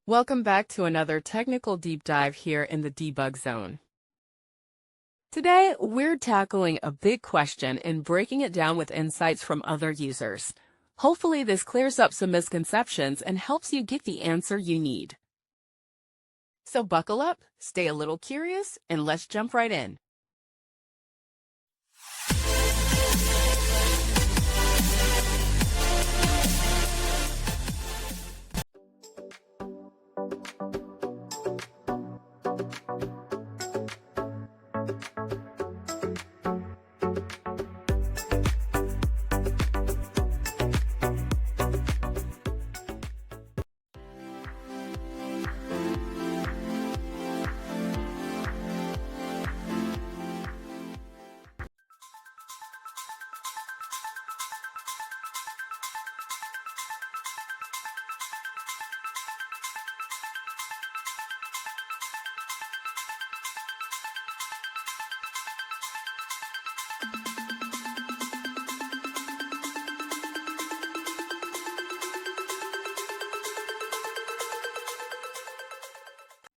Welcome back to another technical deep dive here in the debug zone. Today, we're tackling a big question and breaking it down with insights from other users. Hopefully, this clears up some misconceptions and helps you get the answer you need. So buckle up, stay a little curious, and let's jump right in.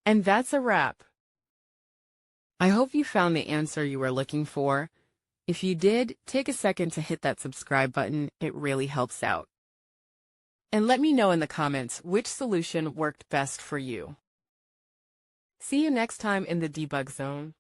And that's a wrap. I hope you found the answer you were looking for. If you did, take a second to hit that subscribe button. It really helps out. And let me know in the comments which solution worked best for you. See you next time in the debug zone.